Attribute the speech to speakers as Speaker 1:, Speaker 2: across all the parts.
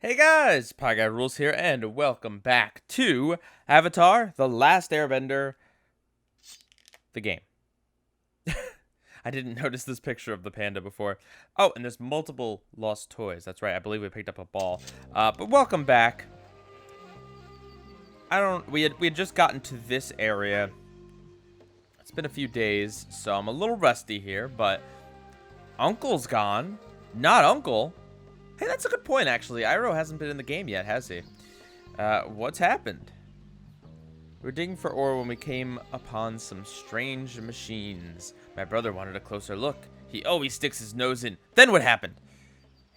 Speaker 1: Hey guys, Pie Guy Rules here, and welcome back to Avatar: The Last Airbender, the game. I didn't notice this picture of the panda before. Oh, and there's multiple lost toys. That's right. I believe we picked up a ball. But welcome back. We had just gotten to this area. It's been a few days, so I'm a little rusty here. But Uncle's gone. Not Uncle. Hey, that's a good point, actually. Iroh hasn't been in the game yet, has he? What's happened? We were digging for ore when we came upon some strange machines. My brother wanted a closer look. He always sticks his nose in. Then what happened?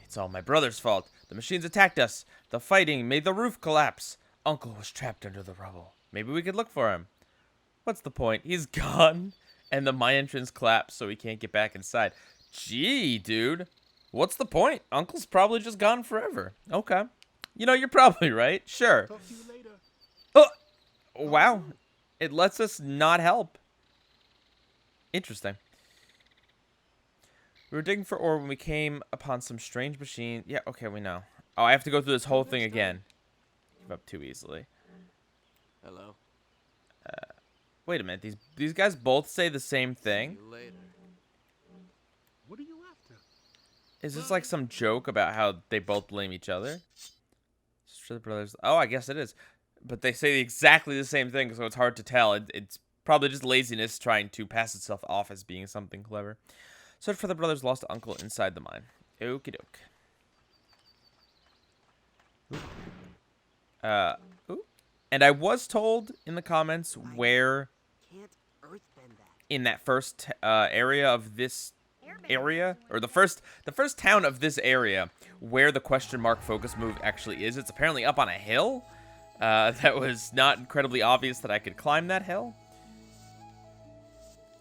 Speaker 1: It's all my brother's fault. The machines attacked us. The fighting made the roof collapse. Uncle was trapped under the rubble. Maybe we could look for him. What's the point? He's gone. And the mine entrance collapsed, so we can't get back inside. Gee, dude. What's the point? Uncle's probably just gone forever. Okay. You know, you're probably right. Sure.
Speaker 2: Talk to you later.
Speaker 1: Oh, wow. It lets us not help. Interesting. We were digging for ore when we came upon some strange machine. Yeah, okay, we know. Oh, I have to go through this whole thing again. Give up too easily.
Speaker 2: Hello.
Speaker 1: Wait a minute. These guys both say the same thing?
Speaker 2: See you later. What are you after?
Speaker 1: Is this like some joke about how they both blame each other? Sister brothers. Oh, I guess it is. But they say exactly the same thing, so it's hard to tell. It's probably just laziness trying to pass itself off as being something clever. Search for the brothers' lost uncle inside the mine. Okie doke. Ooh. And I was told in the comments where in that first area of this area, or the first town of this area, where the question mark focus move actually is. It's apparently up on a hill. That was not incredibly obvious that I could climb that hill.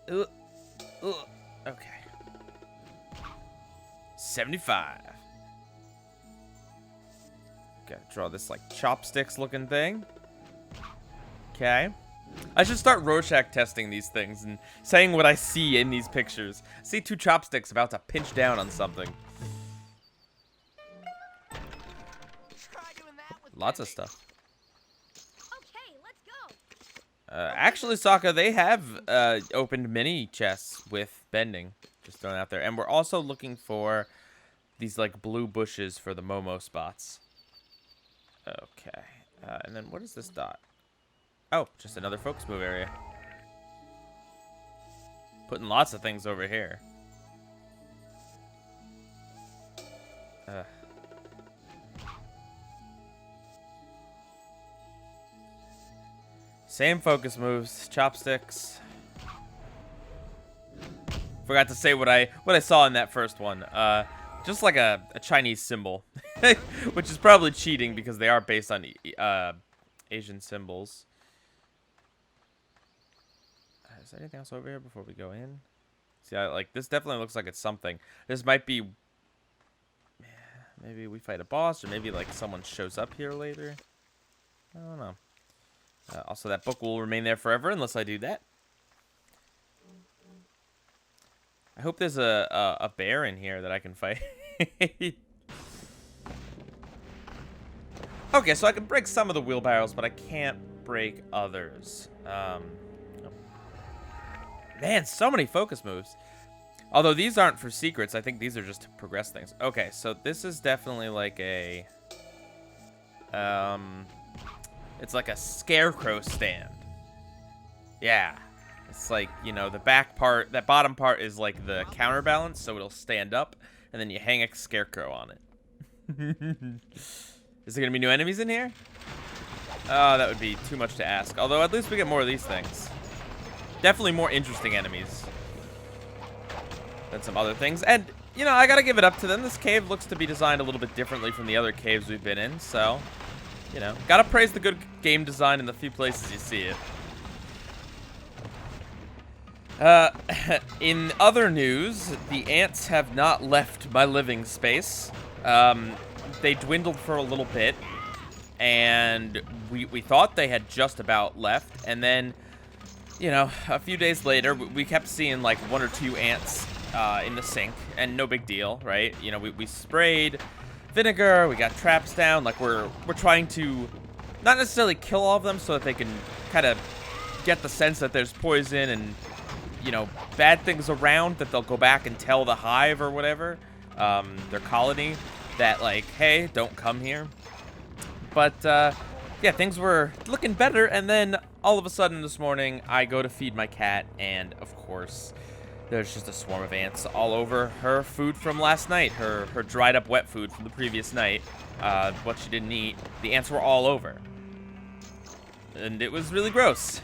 Speaker 1: Okay. 75. Gotta draw this like chopsticks looking thing. Okay. I should start Rorschach testing these things and saying what I see in these pictures. I see two chopsticks about to pinch down on something. Lots of stuff.
Speaker 3: Okay, let's go.
Speaker 1: Actually, Sokka, they have opened mini chests with bending. Just throwing it out there. And we're also looking for these like blue bushes for the Momo spots. Okay. And then what is this dot? Oh, just another focus move area. Putting lots of things over here. Same focus moves, chopsticks. Forgot to say what I saw in that first one. Just like a Chinese symbol, which is probably cheating because they are based on Asian symbols. Is there anything else over here before we go in? See, like this definitely looks like it's something. This might be. Maybe we fight a boss, or maybe like someone shows up here later. I don't know. Also, that book will remain there forever unless I do that. I hope there's a bear in here that I can fight. Okay, so I can break some of the wheelbarrows, but I can't break others. Man, so many focus moves. Although these aren't for secrets, I think these are just to progress things. Okay, so this is definitely like a... It's like a scarecrow stand. Yeah. It's like, you know, the back part, that bottom part is like the counterbalance, so it'll stand up, and then you hang a scarecrow on it. Is there going to be new enemies in here? Oh, that would be too much to ask. Although at least we get more of these things. Definitely more interesting enemies than some other things. And, you know, I gotta give it up to them. This cave looks to be designed a little bit differently from the other caves we've been in, so, you know, gotta praise the good game design in the few places you see it. In other news, the ants have not left my living space. They dwindled for a little bit, and we thought they had just about left, and then, you know, a few days later, we kept seeing like one or two ants in the sink, and no big deal, right? You know, we sprayed vinegar. We got traps down. Like, we're trying to not necessarily kill all of them so that they can kind of get the sense that there's poison and, you know, bad things around, that they'll go back and tell the hive or whatever, their colony, that, like, hey, don't come here. But, yeah, things were looking better, and then all of a sudden this morning, I go to feed my cat, and, of course, there's just a swarm of ants all over her food from last night, her dried up wet food from the previous night, what she didn't eat. The ants were all over. And it was really gross.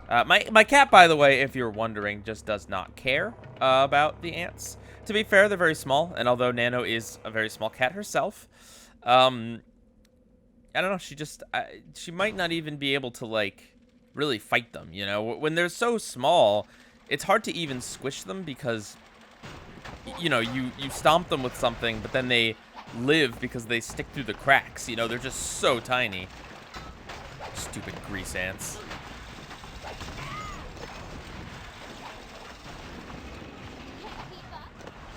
Speaker 1: My cat, by the way, if you're wondering, just does not care about the ants. To be fair, they're very small, and although Nano is a very small cat herself, I don't know, she might not even be able to, like, really fight them, you know? When they're so small, it's hard to even squish them because, you know, you stomp them with something, but then they live because they stick through the cracks, you know? They're just so tiny. Stupid grease ants.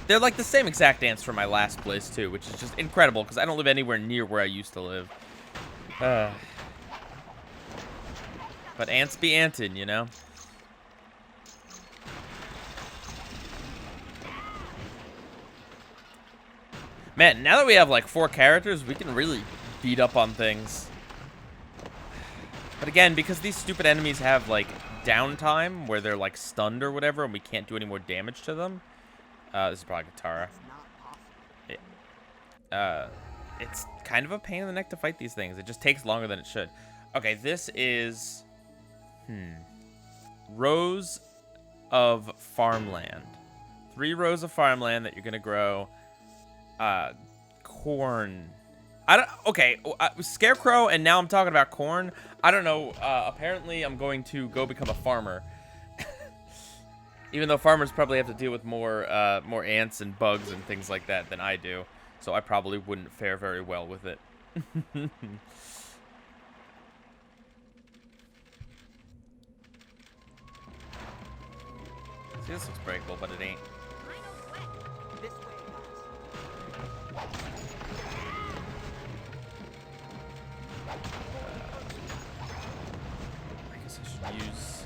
Speaker 1: They're like the same exact ants from my last place, too, which is just incredible, because I don't live anywhere near where I used to live. But ants be antin', you know? Man, now that we have, like, 4 characters, we can really beat up on things. But again, because these stupid enemies have, like, downtime, where they're, like, stunned or whatever, and we can't do any more damage to them. This is probably Katara. It's kind of a pain in the neck to fight these things. It just takes longer than it should. Okay, this is... rows of farmland. 3 rows of farmland that you're going to grow. Corn. Okay, scarecrow, and now I'm talking about corn. I don't know. Apparently, I'm going to go become a farmer. Even though farmers probably have to deal with more ants and bugs and things like that than I do. So I probably wouldn't fare very well with it. See, this looks breakable, but it ain't. I guess I should use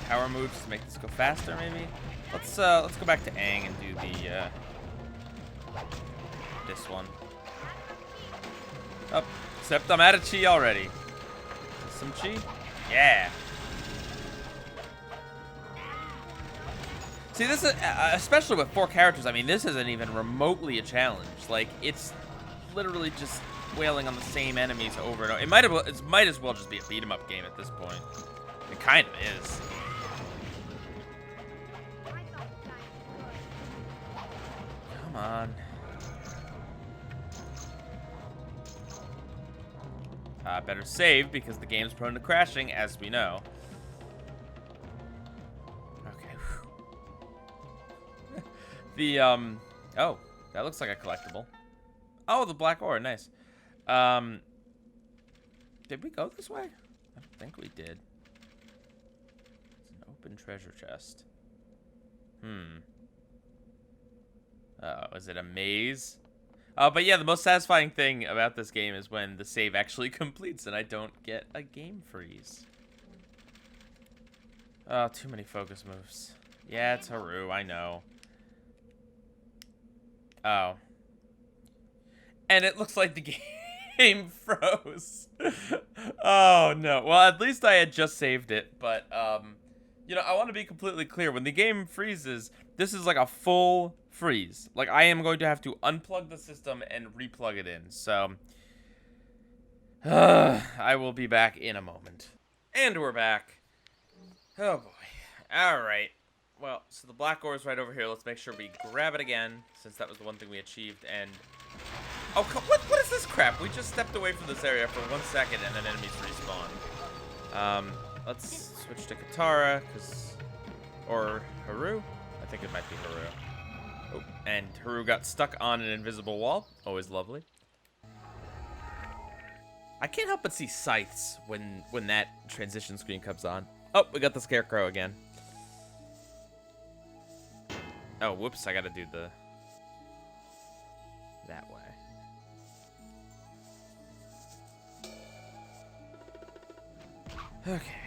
Speaker 1: power moves to make this go faster, maybe. Let's go back to Aang and do the this one. Oh, except I'm out of chi already. Some chi? Yeah. See, this is especially with 4 characters. I mean, this isn't even remotely a challenge. Like, it's literally just wailing on the same enemies over and over. It might as well just be a beat 'em up game at this point. It kind of is. Come on. Better save because the game's prone to crashing, as we know. Okay. The, oh, that looks like a collectible. Oh, the black ore, nice. Did we go this way? I don't think we did. It's an open treasure chest. Is it a maze? But yeah, the most satisfying thing about this game is when the save actually completes and I don't get a game freeze. Oh, too many focus moves. Yeah, it's Haru, I know. Oh. And it looks like the game froze. Oh, no. Well, at least I had just saved it, but, you know, I want to be completely clear. When the game freezes, this is like a full freeze. Like, I am going to have to unplug the system and replug it in. So, I will be back in a moment. And we're back. Oh, boy. All right. Well, so the black ore is right over here. Let's make sure we grab it again, since that was the one thing we achieved. And, oh, what is this crap? We just stepped away from this area for 1 second, and then enemies respawn. Let's switch to Katara, or Haru? I think it might be Haru. Oh, and Haru got stuck on an invisible wall. Always lovely. I can't help but see scythes when that transition screen comes on. Oh, we got the scarecrow again. Oh, whoops, I gotta do that way. Okay.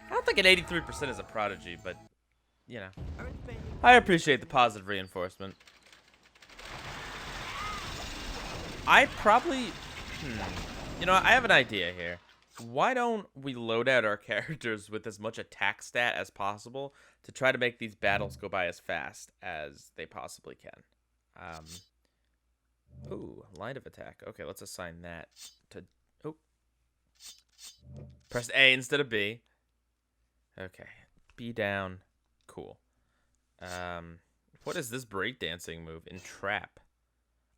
Speaker 1: I don't think an 83% is a prodigy, but, you know. I appreciate the positive reinforcement. I probably... You know, I have an idea here. Why don't we load out our characters with as much attack stat as possible to try to make these battles go by as fast as they possibly can? Ooh, line of attack. Okay, let's assign that to... Oh. Press A instead of B. Okay. B down. Cool. What is this breakdancing move? Entrap.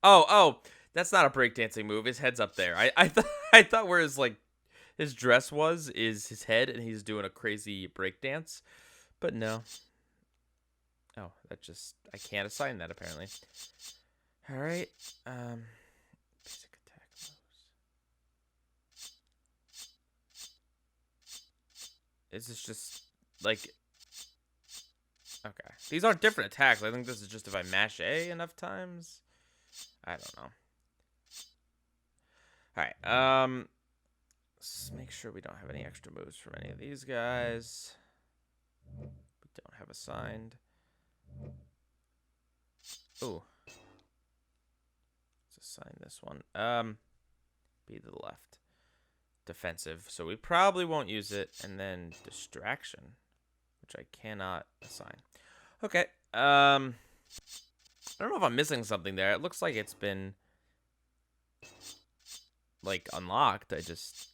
Speaker 1: Oh, that's not a breakdancing move. His head's up there. I thought where his dress is his head, and he's doing a crazy breakdance. But no. Oh, I can't assign that apparently. All right. Basic attack moves. Is this just like? Okay, these aren't different attacks. I think this is just if I mash A enough times. I don't know. All right. Let's make sure we don't have any extra moves from any of these guys. We don't have assigned. Ooh. Let's assign this one. B to the left. Defensive. So we probably won't use it. And then distraction, which I cannot assign. Okay. I don't know if I'm missing something there. It looks like it's been unlocked. I just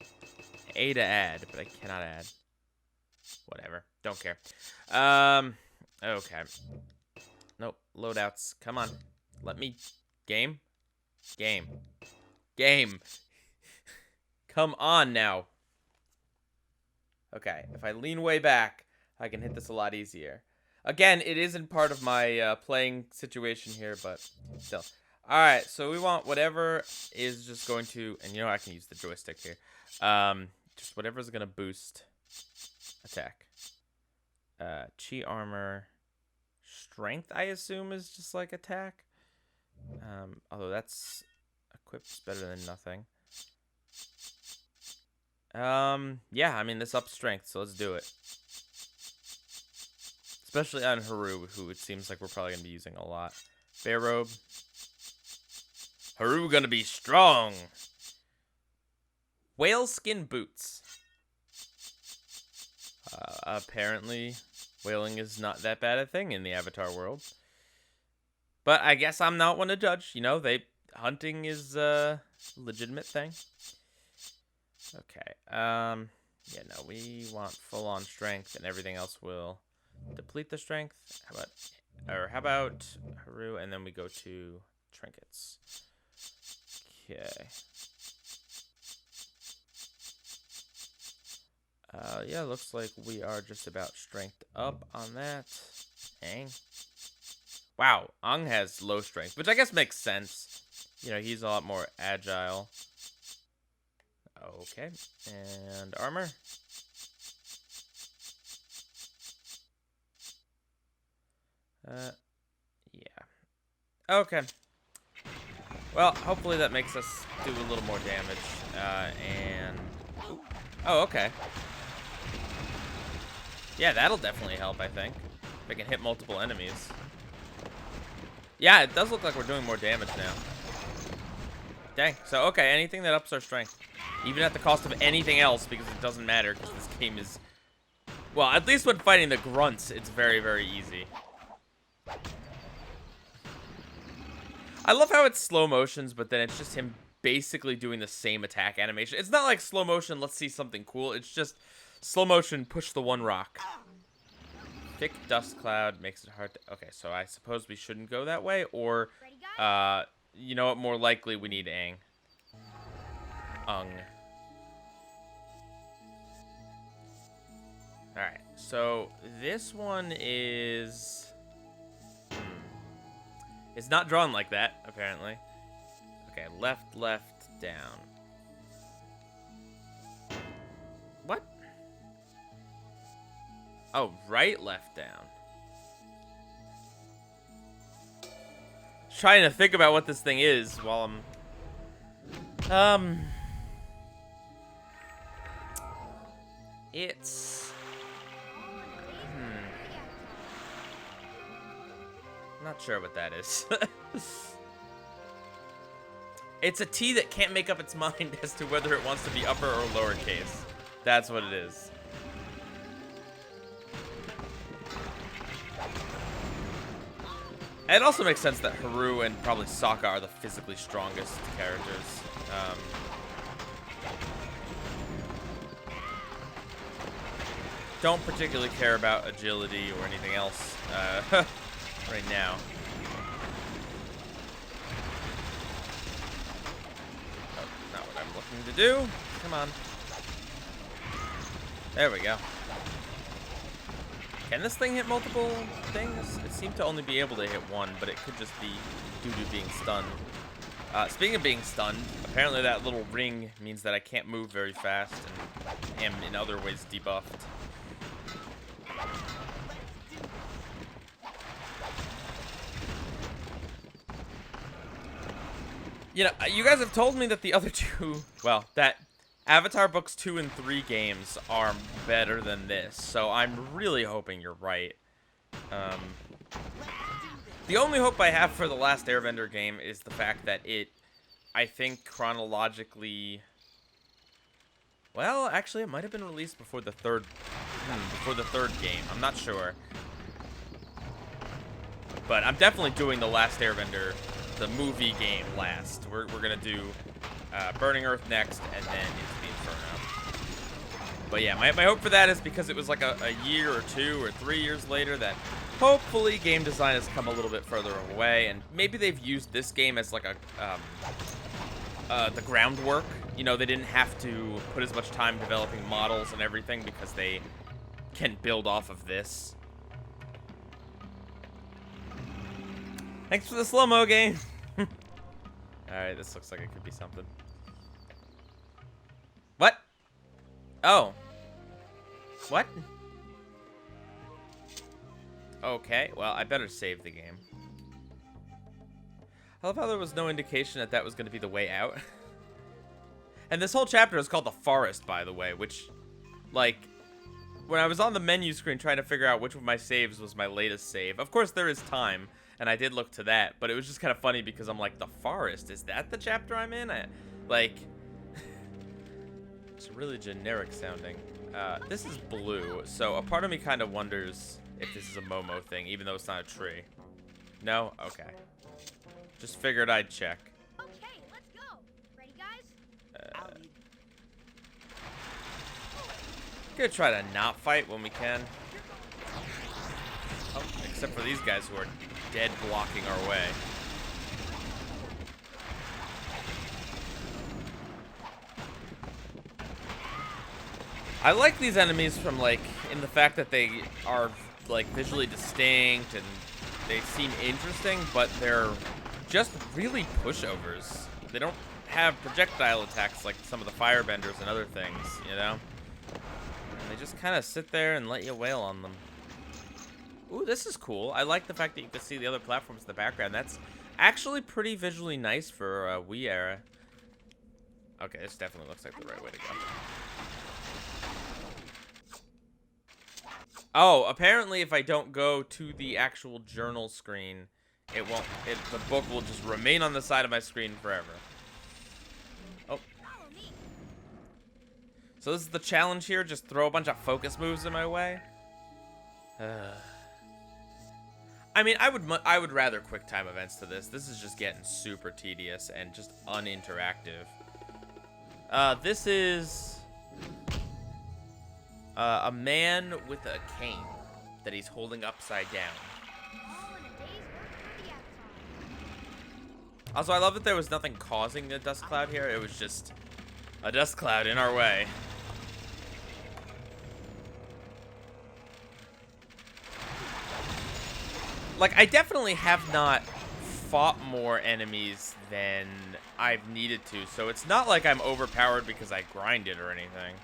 Speaker 1: A to add, but I cannot add. Whatever. Don't care. Okay. Nope. Loadouts. Come on. Let me game. Come on now. Okay. If I lean way back, I can hit this a lot easier. Again, it isn't part of my playing situation here, but still. Alright, so we want whatever is just going to... And you know, I can use the joystick here. Just whatever's going to boost attack. Chi armor. Strength, I assume, is just like attack. Although that's... Equip's better than nothing. Yeah, I mean, this ups strength, so let's do it. Especially on Haru, who it seems like we're probably going to be using a lot. Bear robe. Haru gonna be strong. Whale skin boots. Apparently, whaling is not that bad a thing in the Avatar world. But I guess I'm not one to judge. You know, hunting is a legitimate thing. Okay. Yeah, no, we want full-on strength, and everything else will deplete the strength. How about Haru, and then we go to trinkets. Okay. Yeah, looks like we are just about strength up on that. Dang. Wow, Ang has low strength, which I guess makes sense. You know, he's a lot more agile. Okay, and armor. Yeah. Okay. Well, hopefully that makes us do a little more damage. Oh, okay. Yeah, that'll definitely help, I think. If I can hit multiple enemies. Yeah, it does look like we're doing more damage now. Dang. So, okay, anything that ups our strength. Even at the cost of anything else, because it doesn't matter, because this game is... Well, at least when fighting the grunts, it's very, very easy. I love how it's slow motions, but then it's just him basically doing the same attack animation. It's not like slow motion, let's see something cool. It's just slow motion, push the one rock. Thick dust cloud makes it hard to... Okay, so I suppose we shouldn't go that way, or... you know what, more likely we need Aang. Alright, so this one is... It's not drawn like that, apparently. Okay, left, down. What? Oh, right, left, down. Trying to think about what this thing is while I'm... It's... Not sure what that is. It's a T that can't make up its mind as to whether it wants to be upper or lowercase. That's what it is. It also makes sense that Haru and probably Sokka are the physically strongest characters. Don't particularly care about agility or anything else right now. Oh, not what I'm looking to do. Come on. There we go. Can this thing hit multiple things? It seemed to only be able to hit one, but it could just be due to being stunned. Speaking of being stunned, apparently that little ring means that I can't move very fast and am in other ways debuffed. You know, you guys have told me that the other two, well, that Avatar Books 2 and 3 games are better than this, so I'm really hoping you're right. The only hope I have for the Last Airbender game is the fact that it, I think, chronologically... Well, actually, it might have been released before the third game. I'm not sure. But I'm definitely doing the Last Airbender, the movie game, last. We're gonna do Burning Earth next, and then Into the Inferno. But yeah, my hope for that is because it was like a year or 2 or 3 years later that hopefully game design has come a little bit further away, and maybe they've used this game as like the groundwork. You know, they didn't have to put as much time developing models and everything because they can build off of this. Thanks for the slow-mo game. Alright, this looks like it could be something. What? Oh. What? Okay, well, I better save the game. I love how there was no indication that that was going to be the way out. And this whole chapter is called The Forest, by the way, which, like, when I was on the menu screen trying to figure out which of my saves was my latest save, of course there is time, and I did look to that, but it was just kind of funny because I'm like, The Forest, is that the chapter I'm in? It's really generic sounding. This is blue, so a part of me kind of wonders if this is a Momo thing, even though it's not a tree. No? Okay. Just figured I'd check.
Speaker 3: Okay, let's go. Ready, guys?
Speaker 1: Gonna try to not fight when we can. Oh, except for these guys who are dead blocking our way. I like these enemies from, like, in the fact that they are, like, visually distinct and they seem interesting, but they're just really pushovers. They don't have projectile attacks like some of the firebenders and other things, you know? And they just kind of sit there and let you wail on them. Ooh, this is cool. I like the fact that you can see the other platforms in the background. That's actually pretty visually nice for a Wii era. Okay, this definitely looks like the right way to go. Oh, apparently if I don't go to the actual journal screen, the book will just remain on the side of my screen forever. Oh. So this is the challenge here, just throw a bunch of focus moves in my way? I mean, I would rather quick time events to this. This is just getting super tedious and just uninteractive. This is a man with a cane that he's holding upside down. Also, I love that there was nothing causing the dust cloud here. It was just a dust cloud in our way. Like, I definitely have not fought more enemies than I've needed to, so it's not like I'm overpowered because I grinded or anything.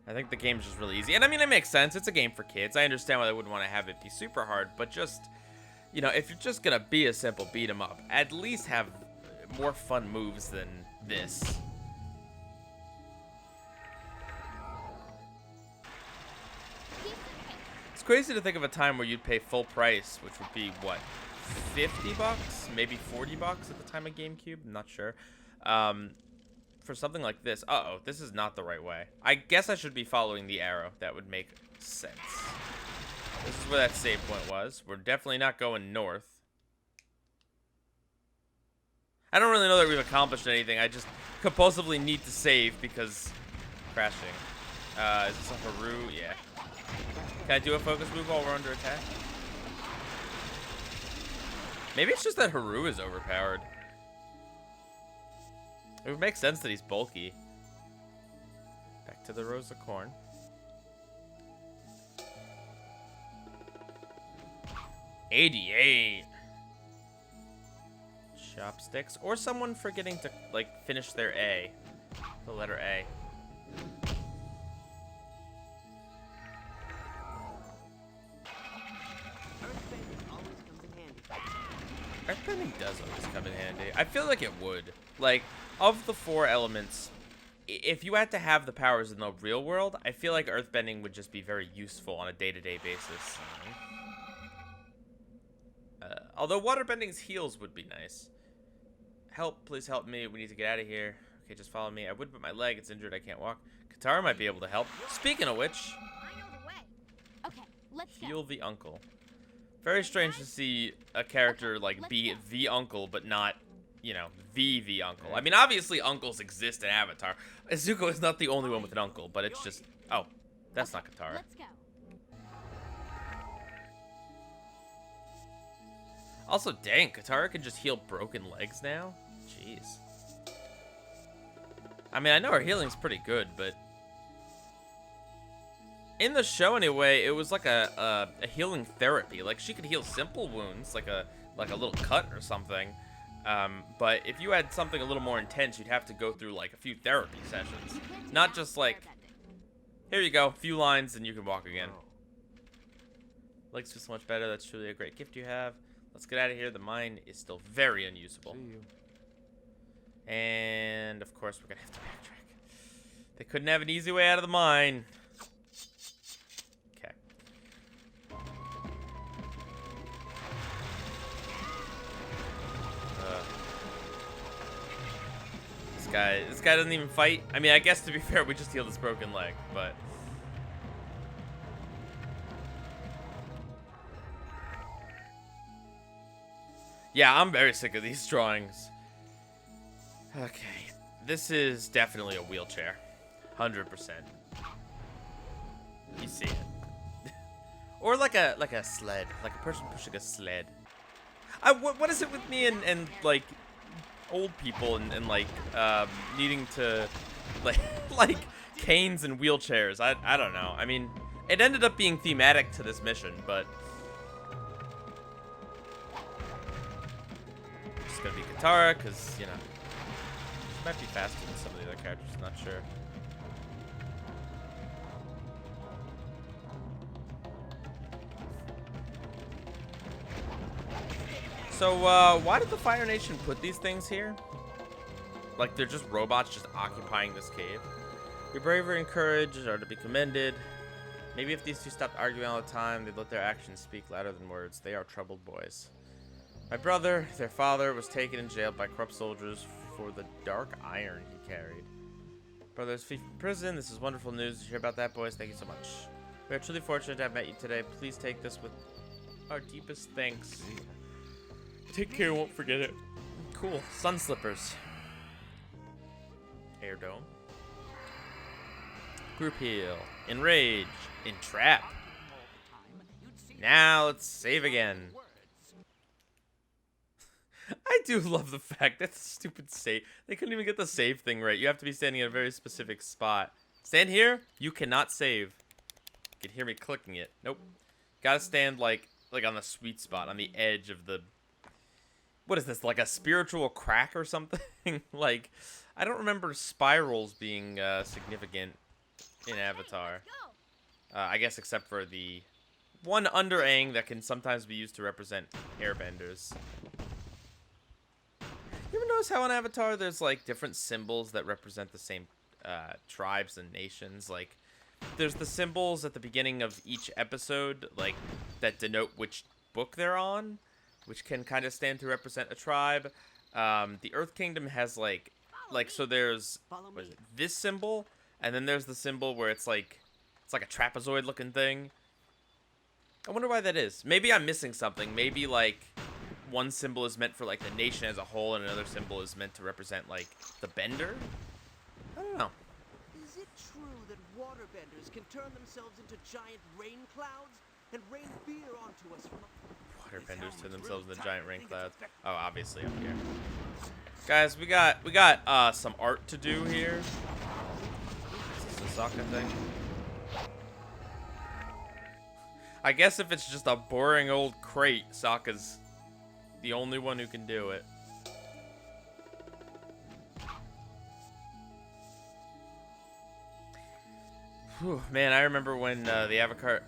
Speaker 1: I think the game's just really easy. And I mean, it makes sense. It's a game for kids. I understand why they wouldn't want to have it be super hard, but just, you know, if you're just going to be a simple beat 'em up, at least have more fun moves than this. It's crazy to think of a time where you'd pay full price, which would be, what, 50 bucks? Maybe 40 bucks at the time of GameCube? I'm not sure. For something like this. Uh-oh, this is not the right way. I guess I should be following the arrow. That would make sense. This is where that save point was. We're definitely not going north. I don't really know that we've accomplished anything. I just compulsively need to save because crashing. Is this a Haru? Yeah. Can I do a focus move while we're under attack? Maybe it's just that Haru is overpowered. It would make sense that he's bulky. Back to the rows of corn. $88. Chopsticks. Or someone forgetting to, like, finish their A. The letter A. Earthbending does always come in handy. I feel like it would. Like, of the 4 elements, if you had to have the powers in the real world, I feel like earthbending would just be very useful on a day-to-day basis. Although waterbending's heals would be nice. Help, please help me. We need to get out of here. Okay, just follow me. I would, but my leg, it's injured. I can't walk. Katara might be able to help. Speaking of which,
Speaker 3: I know the way. Okay, let's go.
Speaker 1: heal the uncle. Very strange to see a character, like, be the uncle, but not, you know, the uncle. I mean, obviously uncles exist in Avatar. Izuku is not the only one with an uncle, but it's just... Oh, that's not Katara.
Speaker 3: Let's go.
Speaker 1: Also, dang, Katara can just heal broken legs now? Jeez. I mean, I know her healing's pretty good, but... in the show, anyway, it was like a healing therapy. Like, she could heal simple wounds, like a little cut or something. But if you had something a little more intense, you'd have to go through, like, a few therapy sessions. Not just, like, here you go, a few lines, and you can walk again. Legs feel so much better. That's truly a great gift you have. Let's get out of here. The mine is still very unusable. And, of course, we're going to have to backtrack. They couldn't have an easy way out of the mine. Okay. This guy doesn't even fight. I mean, I guess to be fair, we just healed his broken leg, but... yeah, I'm very sick of these drawings. Okay, this is definitely a wheelchair. 100%. You see it. Or like a sled, like a person pushing a sled. What is it with me and like old people and like needing to like canes and wheelchairs? I don't know. I mean, it ended up being thematic to this mission, but it's gonna be Katara because you know she might be faster than some of the other characters. Not sure. So, why did the Fire Nation put these things here? Like, they're just robots just occupying this cave. Your bravery and courage are to be commended. Maybe if these two stopped arguing all the time, they'd let their actions speak louder than words. They are troubled boys. My brother, their father, was taken and jailed by corrupt soldiers for the dark iron he carried. Brother's free from prison. This is wonderful news. Did you hear about that, boys? Thank you so much. We are truly fortunate to have met you today. Please take this with our deepest thanks. Take care, won't forget it. Cool. Sun slippers. Air dome. Group heal. Enrage. Entrap. Now let's save again. I do love the fact that the stupid save. They couldn't even get the save thing right. You have to be standing in a very specific spot. Stand here. You cannot save. You can hear me clicking it. Nope. Gotta stand like on the sweet spot, on the edge of the... what is this, like a spiritual crack or something? Like, I don't remember spirals being significant in Avatar.
Speaker 3: Let's go.
Speaker 1: I guess except for the one under Aang that can sometimes be used to represent airbenders. You ever notice how in Avatar there's like different symbols that represent the same tribes and nations? Like there's the symbols at the beginning of each episode, like that denote which book they're on, which can kind of stand to represent a tribe. The Earth Kingdom has so there's what is it, this symbol, and then there's the symbol where it's like a trapezoid looking thing. I wonder why that is. Maybe I'm missing something. Maybe like one symbol is meant for like the nation as a whole, and another symbol is meant to represent like the bender. I don't know.
Speaker 4: Is it true that waterbenders can turn themselves into giant rain clouds and rain beer onto us from up?
Speaker 1: Waterbenders turn themselves into giant rain clouds. Oh, obviously up here. Guys, we got some art to do here. Is this a Sokka thing? I guess if it's just a boring old crate, Sokka's the only one who can do it. Whew, man, I remember when the Avatar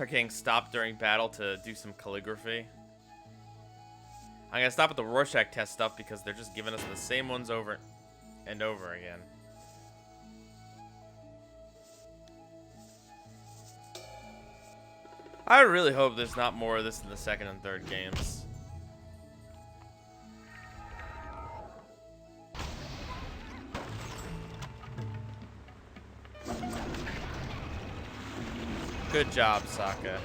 Speaker 1: King stopped during battle to do some calligraphy. I'm gonna stop at the Rorschach test stuff because they're just giving us the same ones over and over again. I really hope there's not more of this in the second and third games. Good job, Sokka.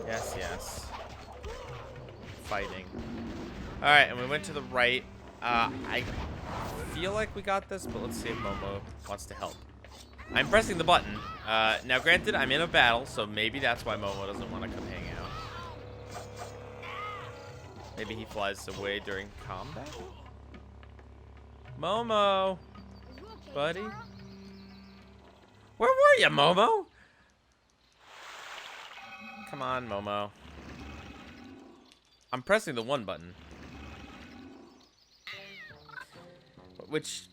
Speaker 1: Yes, yes. Fighting. Alright, and we went to the right. I feel like we got this, but let's see if Momo wants to help. I'm pressing the button. Now, granted, I'm in a battle, so maybe that's why Momo doesn't want to come hang out. Maybe he flies away during combat? Momo!
Speaker 3: Are you okay,
Speaker 1: Buddy?
Speaker 3: Zoro?
Speaker 1: Where were you, Momo? Come on, Momo. I'm pressing the one button. Which,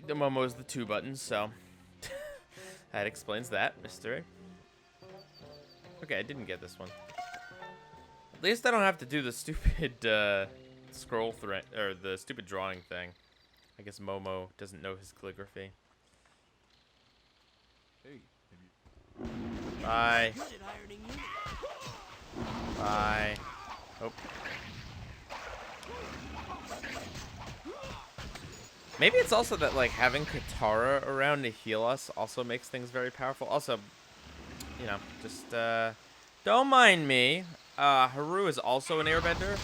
Speaker 1: the Momo is the two buttons, so... that explains that mystery. Okay, I didn't get this one. At least I don't have to do the stupid scroll thread, or the stupid drawing thing. I guess Momo doesn't know his calligraphy.
Speaker 2: Hey,
Speaker 1: Bye.
Speaker 4: Good at ironing you.
Speaker 1: Bye. Oh. Maybe it's also that, like, having Katara around to heal us also makes things very powerful. Also, you know, just, don't mind me. Haru is also an airbender,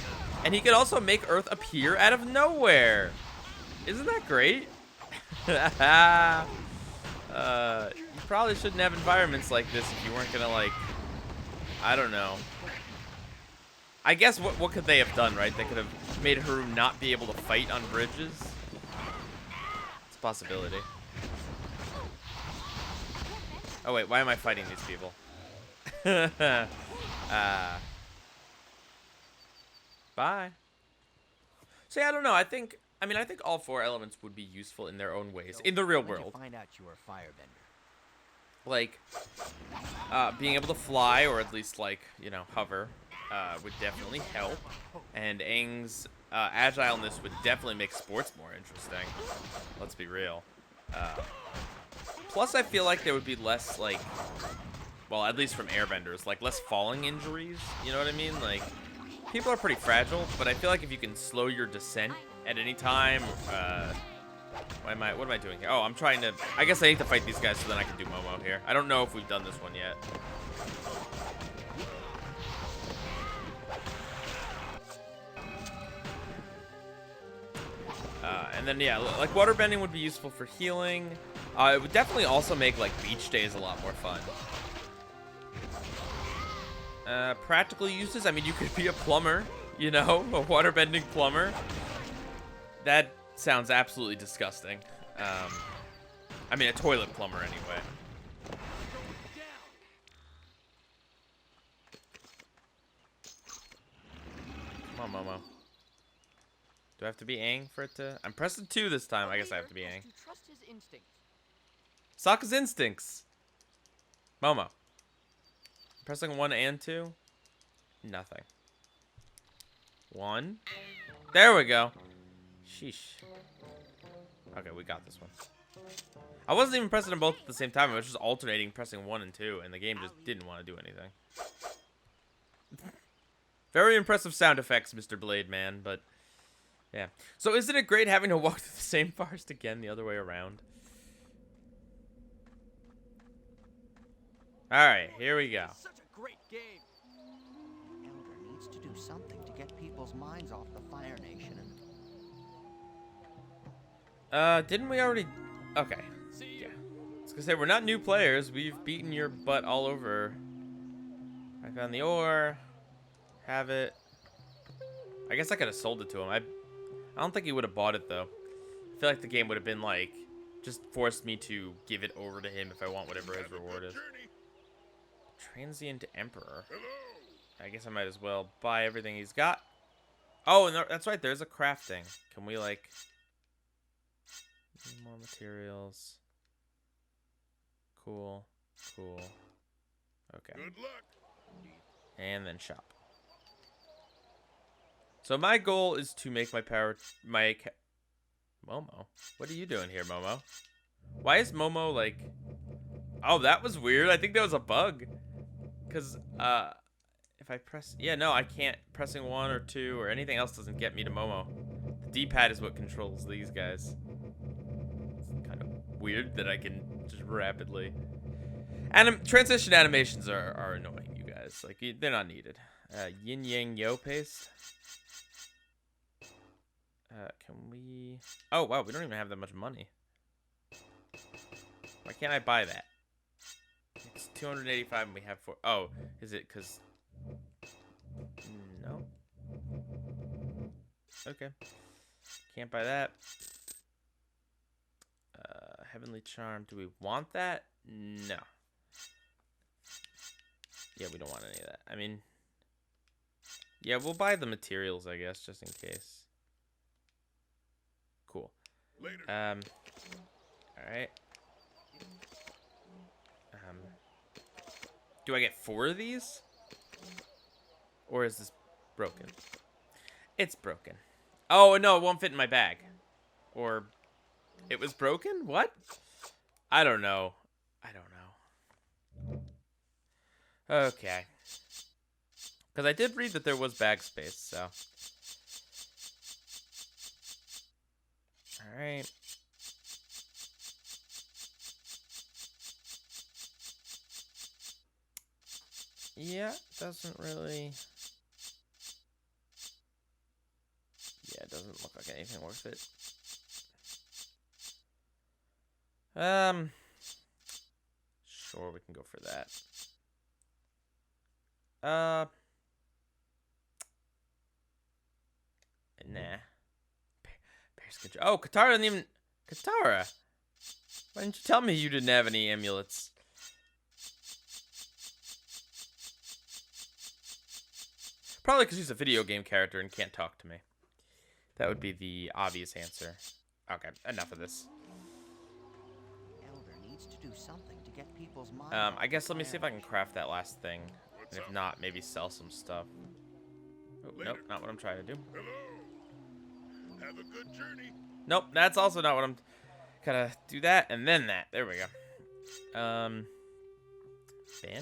Speaker 1: and he could also make Earth appear out of nowhere. Isn't that great? You probably shouldn't have environments like this if you weren't gonna, like, I don't know. I guess what could they have done, right? They could have made Haru not be able to fight on bridges. It's a possibility. Oh wait, why am I fighting these people? Bye. So yeah, I don't know. I think all four elements would be useful in their own ways in the real world.
Speaker 4: Find out you were a firebender.
Speaker 1: Like, being able to fly, or at least, like, you know, hover, would definitely help. And Aang's agileness would definitely make sports more interesting. Let's be real. Plus, I feel like there would be less, like, well, at least from airbenders, like, less falling injuries. You know what I mean? Like, people are pretty fragile, but I feel like if you can slow your descent at any time, what am I doing here? Oh, I'm trying to... I guess I need to fight these guys so then I can do Momo here. I don't know if we've done this one yet. And then, yeah, like, waterbending would be useful for healing. It would definitely also make, like, beach days a lot more fun. Practical uses, I mean, you could be a plumber, you know? A waterbending plumber. That sounds absolutely disgusting. I mean, a toilet plumber, anyway. Come on, Momo. Do I have to be Aang for it to... I'm pressing 2 this time. I guess I have to be Aang.
Speaker 4: Trust his instincts.
Speaker 1: Sokka's instincts. Momo. Pressing 1 and 2. Nothing. 1. There we go. Sheesh. Okay, we got this one. I wasn't even pressing them both at the same time. I was just alternating pressing 1 and 2, and the game just didn't want to do anything. Very impressive sound effects, Mr. Blade Man, but yeah. So isn't it great having to walk through the same forest again the other way around? Alright, here we go.
Speaker 4: Such a great game.
Speaker 5: Elder needs to do something to get people's minds off the Fire Nation and...
Speaker 1: Didn't we already... Okay. Yeah. I was gonna say, we're not new players. We've beaten your butt all over. I found the ore. Have it. I guess I could have sold it to him. I don't think he would have bought it, though. I feel like the game would have been, like, just forced me to give it over to him if I want whatever his reward is. Transient Emperor. I guess I might as well buy everything he's got. Oh, and that's right. There's a crafting. Can we, like... Need more materials. Cool. Cool. Okay.
Speaker 2: Good luck.
Speaker 1: And then shop. So my goal is to make my power... Momo? What are you doing here, Momo? Why is Momo, like... Oh, that was weird. I think that was a bug. Because, if I press... Yeah, no, I can't. Pressing 1 or 2 or anything else doesn't get me to Momo. The D-pad is what controls these guys. It's kind of weird that I can just rapidly... transition animations are annoying, you guys. Like, they're not needed. Yin Yang Yo paste. Can we... Oh, wow, we don't even have that much money. Why can't I buy that? It's 285 and we have 4... Oh, is it because... No. Okay. Can't buy that. Heavenly Charm. Do we want that? No. Yeah, we don't want any of that. I mean... Yeah, we'll buy the materials, I guess, just in case. Cool.
Speaker 2: Later.
Speaker 1: Alright. Do I get 4 of these? Or is this broken? It's broken. Oh, no, it won't fit in my bag. Or it was broken? What? I don't know. I don't know. Okay. Because I did read that there was bag space, so. Alright. Yeah, doesn't really... Yeah, it doesn't look like anything worth it. Sure, we can go for that. Nah. Bear's control. Oh, Katara didn't even... Katara! Why didn't you tell me you didn't have any amulets? Probably because she's a video game character and can't talk to me. That would be the obvious answer. Okay, enough of this.
Speaker 5: Elder needs to do something to get people's minds
Speaker 1: I guess let me see if I can craft that last thing. And if not, maybe sell some stuff. Oh, nope, not what I'm trying to do.
Speaker 2: Hello. Have a good journey.
Speaker 1: Nope, that's also not what I'm... Gotta do that and then that. There we go. Band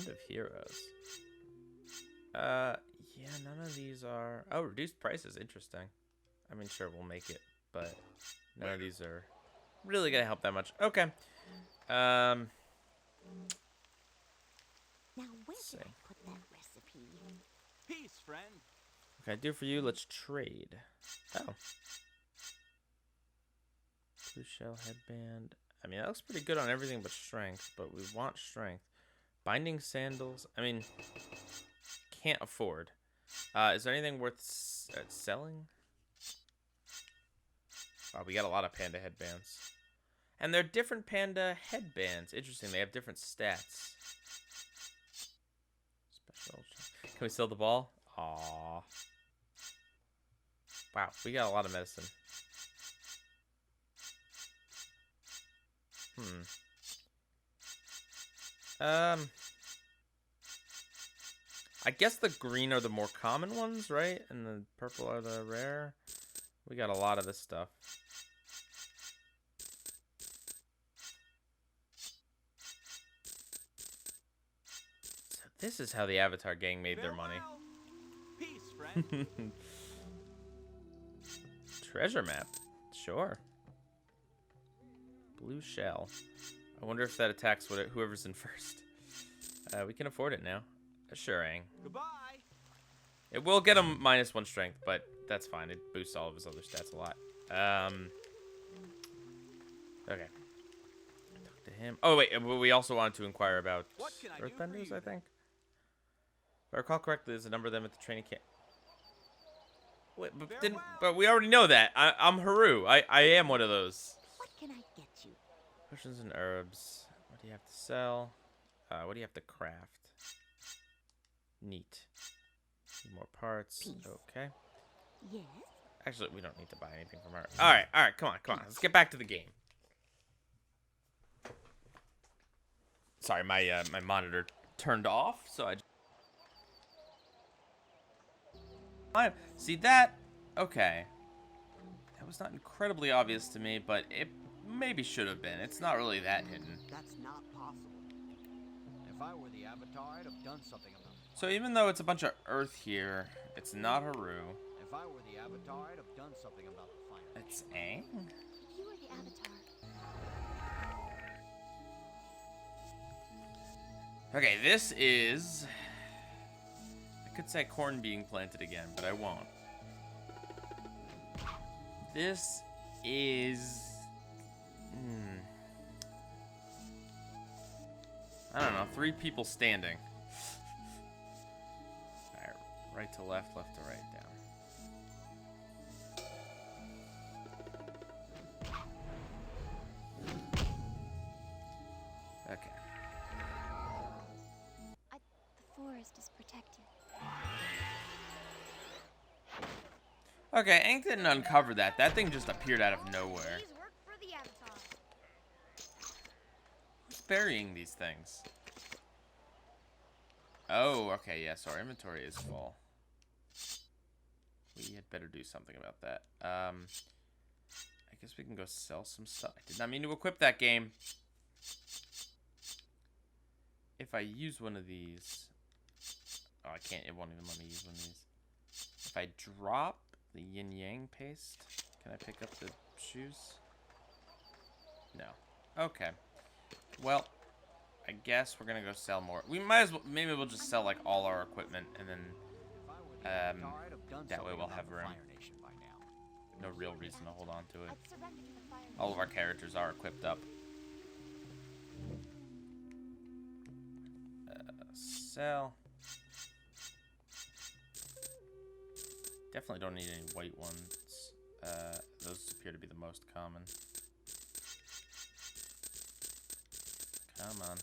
Speaker 1: of Heroes. Yeah, none of these are... Oh, reduced prices. Interesting. I mean, sure, we'll make it, but none of these are really gonna help that much. Okay.
Speaker 3: Now where
Speaker 1: see.
Speaker 3: did I put that recipe?
Speaker 4: Peace, friend.
Speaker 1: What can I do for you? Let's trade. Oh. Blue shell headband. I mean, that looks pretty good on everything but strength, but we want strength. Binding sandals. I mean, can't afford. Is there anything worth selling? Wow, we got a lot of panda headbands. And they're different panda headbands. Interesting, they have different stats. Special. Can we sell the ball? Aww. Wow, we got a lot of medicine. I guess the green are the more common ones, right? And the purple are the rare. We got a lot of this stuff. So this is how the Avatar gang made their money.
Speaker 4: Peace, friend.
Speaker 1: Treasure map. Sure. Blue shell. I wonder if that attacks whoever's in first. We can afford it now. Assuring.
Speaker 4: Goodbye.
Speaker 1: It will get him -1 strength, but that's fine. It boosts all of his other stats a lot. Okay. Talk to him. Oh, wait. We also wanted to inquire about Earthbenders, I think. If I recall correctly, there's a number of them at the training camp. Wait, but we already know that. I'm Haru. I am one of those.
Speaker 3: What can I get you?
Speaker 1: Potions and herbs. What do you have to sell? What do you have to craft? Neat. Need more parts.
Speaker 3: Peace.
Speaker 1: Okay.
Speaker 3: Yes.
Speaker 1: Actually, we don't need to buy anything from her. All right. Come on. Let's get back to the game. Sorry, my monitor turned off, so see that? Okay. That was not incredibly obvious to me, but it maybe should have been. It's not really that hidden.
Speaker 4: That's not possible.
Speaker 5: If I were the Avatar, I'd have done something about it.
Speaker 1: So even though it's a bunch of earth here, it's not Haru.
Speaker 5: If I were the Avatar, I'd have done something about the fire.
Speaker 1: It's Aang?
Speaker 3: If you were the Avatar,
Speaker 1: Okay, this is... I could say corn being planted again, but I won't. This is... I don't know, 3 people standing. Alright, right to left, left to right, down. Okay.
Speaker 3: the forest is protected.
Speaker 1: Okay, Aang didn't uncover that. That thing just appeared out of nowhere.
Speaker 3: Please work for the Avatar.
Speaker 1: Who's burying these things? Oh, okay, yeah, so our inventory is full. We had better do something about that. I guess we can go sell some stuff. I did not mean to equip that game. If I use one of these... Oh, I can't. It won't even let me use one of these. If I drop the yin-yang paste, can I pick up the shoes? No. Okay. Well, I guess we're gonna go sell more. We might as well, maybe we'll just sell like all our equipment and then that way we'll have room. No real reason to hold on to it.
Speaker 3: I'd surrender to the Fire
Speaker 1: All of our characters are equipped up. Sell. Definitely don't need any white ones. Those appear to be the most common. Come on.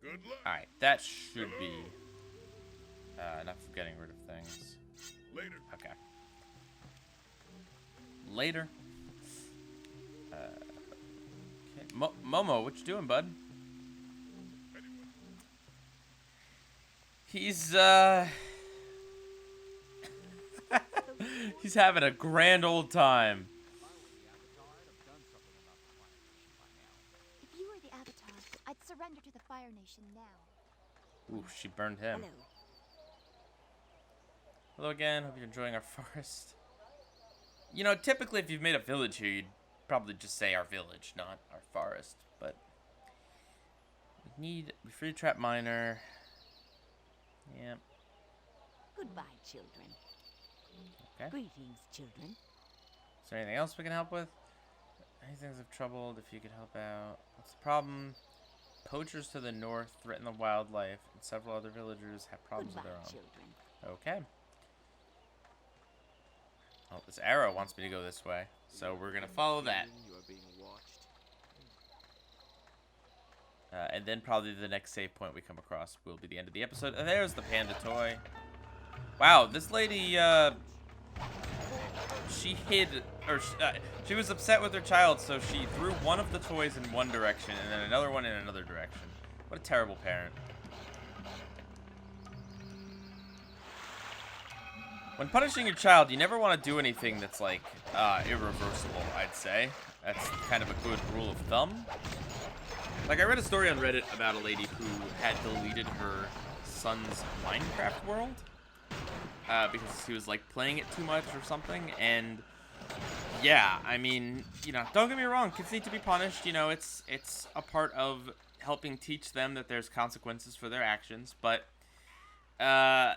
Speaker 2: Good luck.
Speaker 1: Alright, that should be enough for getting rid of things.
Speaker 2: Later.
Speaker 1: Okay. Later. Okay. Momo, what you doing, bud? He's he's having a grand old time.
Speaker 3: If you were the Avatar, I'd surrender to the Fire Nation now.
Speaker 1: Ooh, she burned him.
Speaker 3: Hello.
Speaker 1: Hello again, hope you're enjoying our forest. You know, typically if you've made a village here, you'd probably just say our village, not our forest. But we need a free trap miner. Yep.
Speaker 3: Goodbye, children.
Speaker 1: Okay.
Speaker 3: Greetings, children.
Speaker 1: Is there anything else we can help with? Anything's of trouble, if you could help out. What's the problem? Poachers to the north threaten the wildlife, and several other villagers have problems
Speaker 3: Goodbye,
Speaker 1: of their own.
Speaker 3: children.
Speaker 1: Okay. Well, this arrow wants me to go this way, so we're gonna follow that.
Speaker 4: You are being watched.
Speaker 1: And then probably the next save point we come across will be the end of the episode. And there's the panda toy. Wow, this lady, she hid, or she was upset with her child, so she threw one of the toys in one direction and then another one in another direction. What a terrible parent. When punishing your child, you never want to do anything that's, like, irreversible, I'd say. That's kind of a good rule of thumb. Like, I read a story on Reddit about a lady who had deleted her son's Minecraft world because he was, like, playing it too much or something, and yeah, I mean, you know, don't get me wrong, kids need to be punished, you know, it's a part of helping teach them that there's consequences for their actions, but,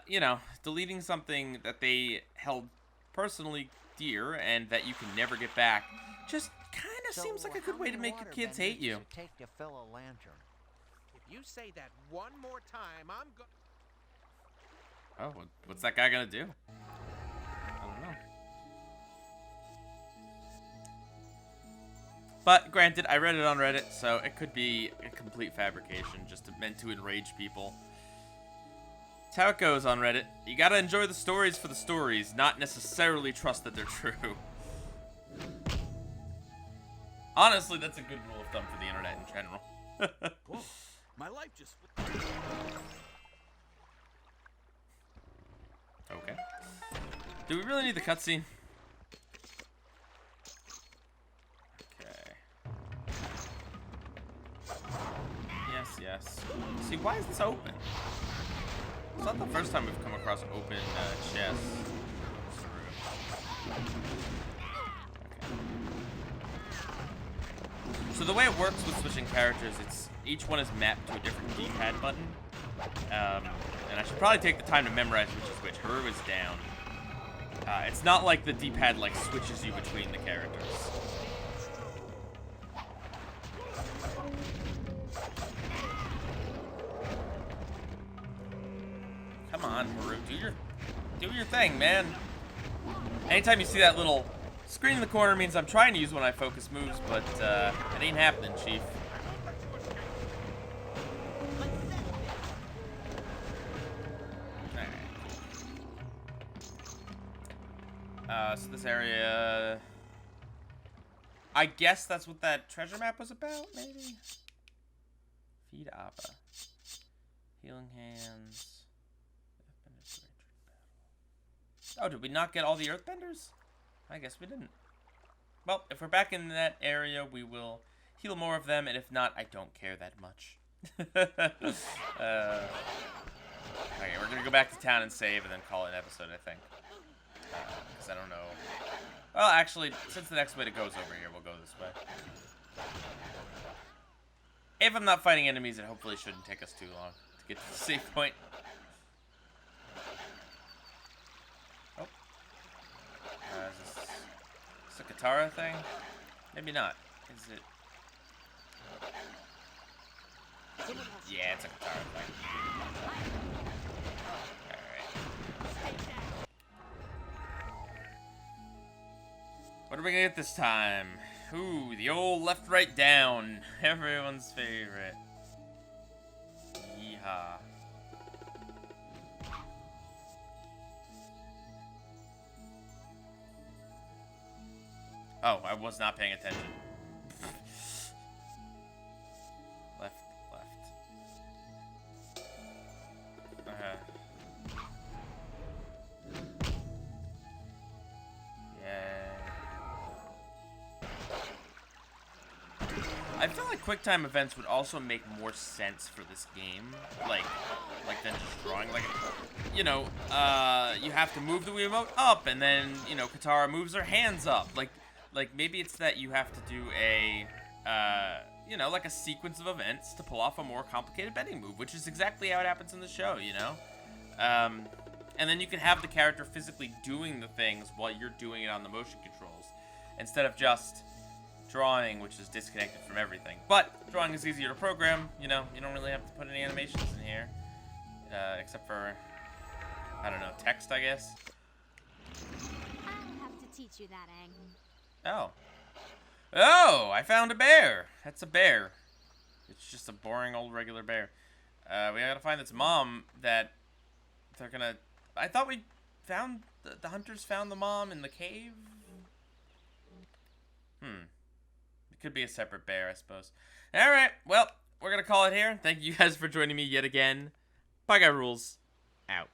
Speaker 1: you know, deleting something that they held personally dear and that you can never get back just kind of seems like a good way to make your kids hate you.
Speaker 5: Take to fill a lantern.
Speaker 4: If you say that one more time, I'm go.
Speaker 1: Oh, what's that guy gonna do? I don't know. But granted, I read it on Reddit, so it could be a complete fabrication, just meant to enrage people. That's how it goes on Reddit. You gotta enjoy the stories for the stories, not necessarily trust that they're true. Honestly, that's a good rule of thumb for the internet in general.
Speaker 2: Whoa, my life just...
Speaker 1: Okay. Do we really need the cutscene? Okay. Yes. See, why is this open? It's not the first time we've come across open chests. So the way it works with switching characters, it's each one is mapped to a different D-pad button. And I should probably take the time to memorize which is which. Haru is down. It's not like the D-pad like switches you between the characters. Come on, Haru, do your thing, man. Anytime you see that little screen in the corner means I'm trying to use one of my focus moves, but it ain't happening, Chief. So this area, I guess that's what that treasure map was about, maybe? Feed Appa. Healing hands. Oh, did we not get all the earthbenders? I guess we didn't. Well, if we're back in that area, we will heal more of them, and if not, I don't care that much. Okay, we're gonna go back to town and save, and then call it an episode, I think. Because I don't know. Well, actually, since the next way to go is over here, we'll go this way. If I'm not fighting enemies, it hopefully shouldn't take us too long to get to the save point. Oh. Is this a Katara thing? Maybe not. Is it? Yeah, it's a Katara thing. What are we gonna get this time? Ooh, the old left, right, down. Everyone's favorite. Yeehaw. Oh, I was not paying attention. Left. I feel like QuickTime events would also make more sense for this game, like than just drawing. Like, you know, you have to move the Wiimote up, and then, you know, Katara moves her hands up. Like maybe it's that you have to do a, you know, like a sequence of events to pull off a more complicated bending move, which is exactly how it happens in the show, you know? And then you can have the character physically doing the things while you're doing it on the motion controls, instead of just drawing, which is disconnected from everything. But drawing is easier to program, you know, you don't really have to put any animations in here, except for, I don't know, text, I guess.
Speaker 3: I'll have to teach you that, Aang.
Speaker 1: Oh, I found a bear. That's a bear. It's just a boring old regular bear. We gotta find its mom that they're gonna... I thought we found... The hunters found the mom in the cave? It could be a separate bear, I suppose. Alright, well, we're gonna call it here. Thank you guys for joining me yet again. Bye, Guy Rules. Out.